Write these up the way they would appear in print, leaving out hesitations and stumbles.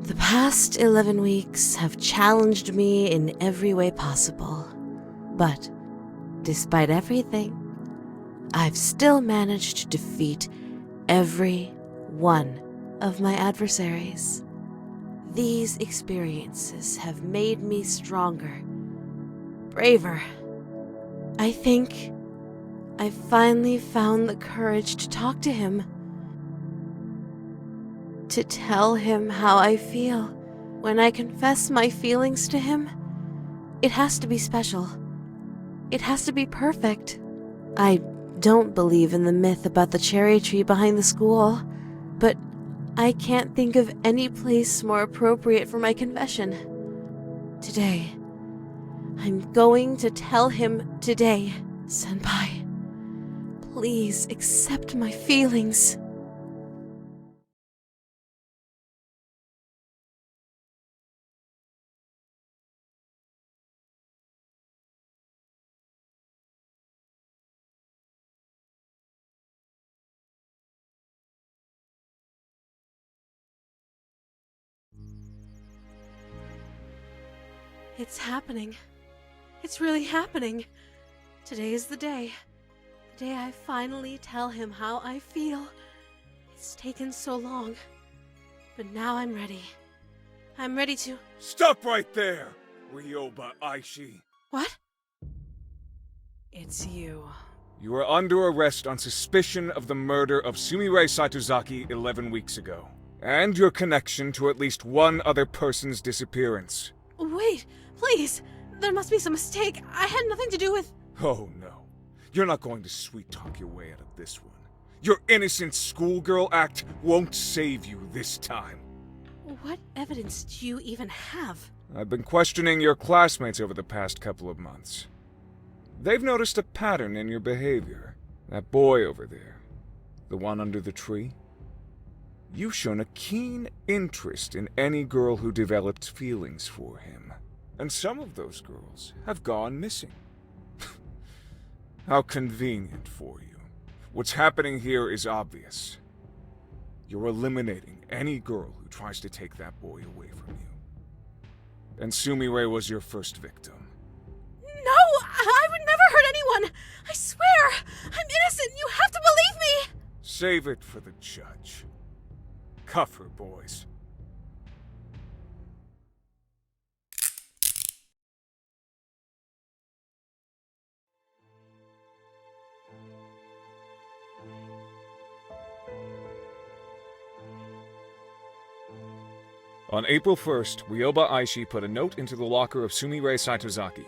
The past 11 weeks have challenged me in every way possible. But, despite everything, I've still managed to defeat every one of my adversaries. These experiences have made me stronger, braver. I think I finally found the courage to talk to him. To tell him how I feel. When I confess my feelings to him, it has to be special. It has to be perfect. I don't believe in the myth about the cherry tree behind the school, but I can't think of any place more appropriate for my confession. Today, I'm going to tell him today, Senpai. Please accept my feelings. It's happening. It's really happening. Today is the day. The day I finally tell him how I feel. It's taken so long. But now I'm ready. I'm ready to... Stop right there, Ryoba Aishi. What? It's you. You are under arrest on suspicion of the murder of Sumire Saitozaki 11 weeks ago. And your connection to at least one other person's disappearance. Wait, please. There must be some mistake. I had nothing to do with... Oh no. You're not going to sweet-talk your way out of this one. Your innocent schoolgirl act won't save you this time. What evidence do you even have? I've been questioning your classmates over the past couple of months. They've noticed a pattern in your behavior. That boy over there, the one under the tree. You've shown a keen interest in any girl who developed feelings for him. And some of those girls have gone missing. How convenient for you. What's happening here is obvious. You're eliminating any girl who tries to take that boy away from you. And Sumire was your first victim. No! I would never hurt anyone! I swear! I'm innocent! You have to believe me! Save it for the judge. Cuff her, boys. On April 1st, Ryoba Aishi put a note into the locker of Sumire Saitozaki.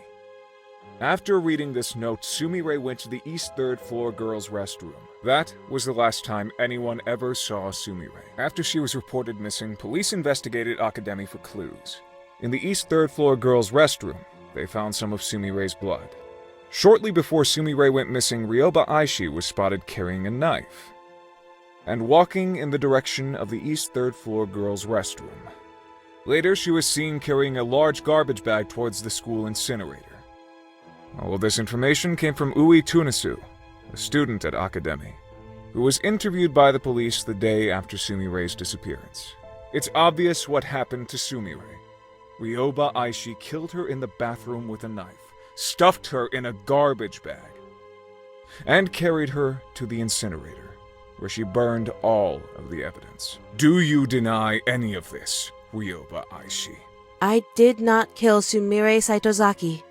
After reading this note, Sumire went to the East 3rd floor girls' restroom. That was the last time anyone ever saw Sumire. After she was reported missing, police investigated Academy for clues. In the East 3rd floor girls' restroom, they found some of Sumire's blood. Shortly before Sumire went missing, Ryoba Aishi was spotted carrying a knife and walking in the direction of the East 3rd floor girls' restroom. Later, she was seen carrying a large garbage bag towards the school incinerator. All of this information came from Ui Tunisu, a student at Academy, who was interviewed by the police the day after Sumire's disappearance. It's obvious what happened to Sumire. Ryoba Aishi killed her in the bathroom with a knife, stuffed her in a garbage bag, and carried her to the incinerator, where she burned all of the evidence. Do you deny any of this, Ryoba Aishi? I did not kill Sumire Saitozaki.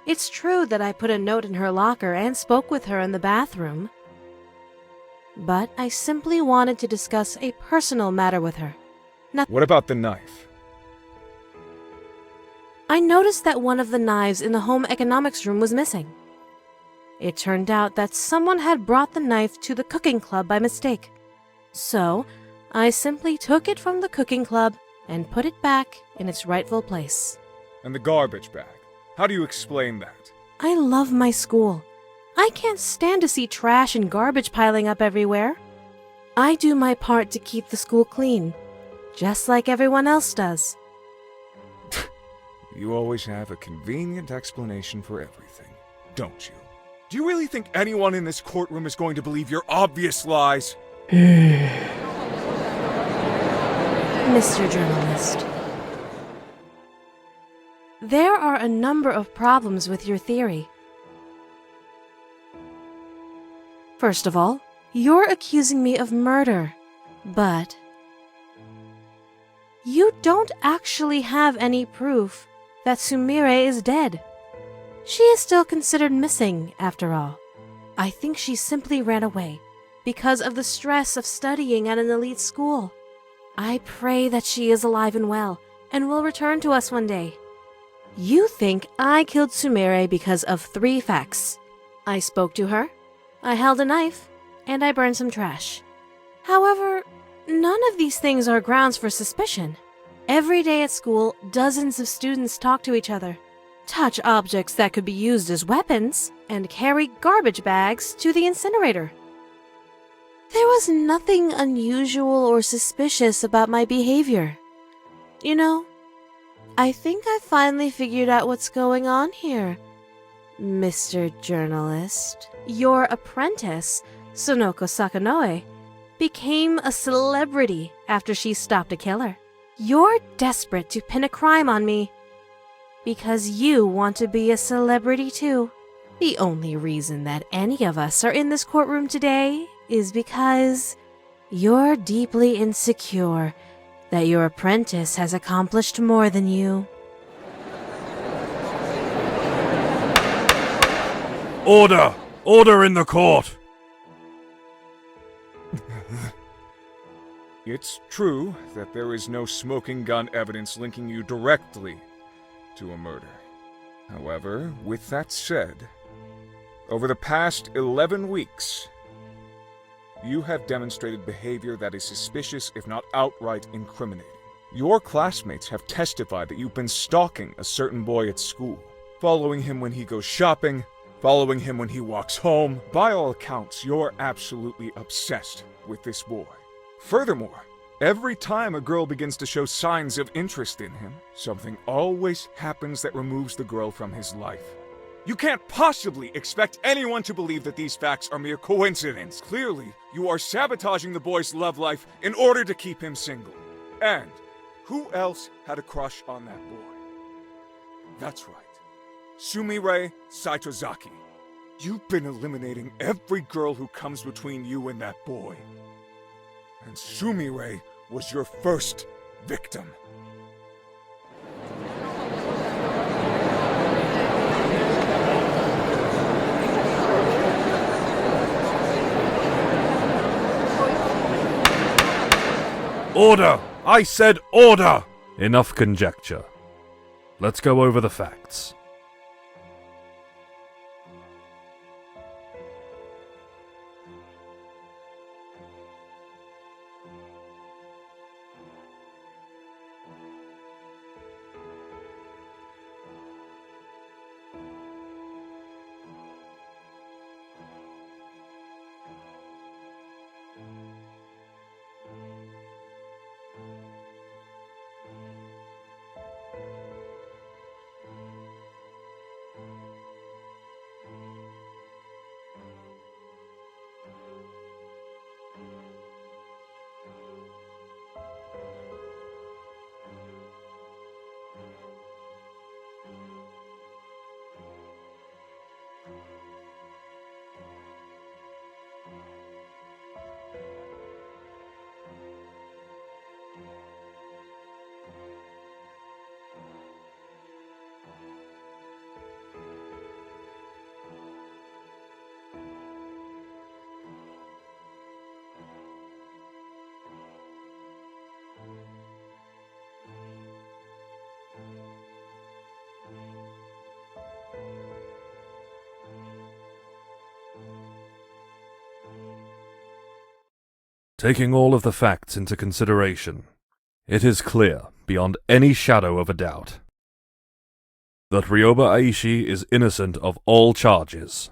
It's true that I put a note in her locker and spoke with her in the bathroom. But I simply wanted to discuss a personal matter with her. What about the knife? I noticed that one of the knives in the home economics room was missing. It turned out that someone had brought the knife to the cooking club by mistake. So, I simply took it from the cooking club and put it back in its rightful place. And the garbage bag? How do you explain that? I love my school. I can't stand to see trash and garbage piling up everywhere. I do my part to keep the school clean, just like everyone else does. You always have a convenient explanation for everything, don't you? Do you really think anyone in this courtroom is going to believe your obvious lies? Mr. Journalist, there are a number of problems with your theory. First of all, you're accusing me of murder, but you don't actually have any proof that Sumire is dead. She is still considered missing, after all. I think she simply ran away because of the stress of studying at an elite school. I pray that she is alive and well and will return to us one day. You think I killed Sumire because of 3 facts. I spoke to her, I held a knife, and I burned some trash. However, none of these things are grounds for suspicion. Every day at school, dozens of students talk to each other, touch objects that could be used as weapons, and carry garbage bags to the incinerator. There was nothing unusual or suspicious about my behavior. You know, I think I finally figured out what's going on here, Mr. Journalist. Your apprentice, Sonoko Sakanoe, became a celebrity after she stopped a killer. You're desperate to pin a crime on me because you want to be a celebrity too. The only reason that any of us are in this courtroom today is because you're deeply insecure that your apprentice has accomplished more than you. Order! Order in the court! It's true that there is no smoking gun evidence linking you directly to a murder. However, with that said, over the past 11 weeks, you have demonstrated behavior that is suspicious, if not outright incriminating. Your classmates have testified that you've been stalking a certain boy at school, following him when he goes shopping, following him when he walks home. By all accounts, you're absolutely obsessed with this boy. Furthermore, every time a girl begins to show signs of interest in him, something always happens that removes the girl from his life. You can't possibly expect anyone to believe that these facts are mere coincidence. Clearly, you are sabotaging the boy's love life in order to keep him single. And who else had a crush on that boy? That's right, Sumire Saitozaki. You've been eliminating every girl who comes between you and that boy. And Sumire was your first victim. Order! I said order! Enough conjecture. Let's go over the facts. Taking all of the facts into consideration, it is clear, beyond any shadow of a doubt, that Ryoba Aishi is innocent of all charges.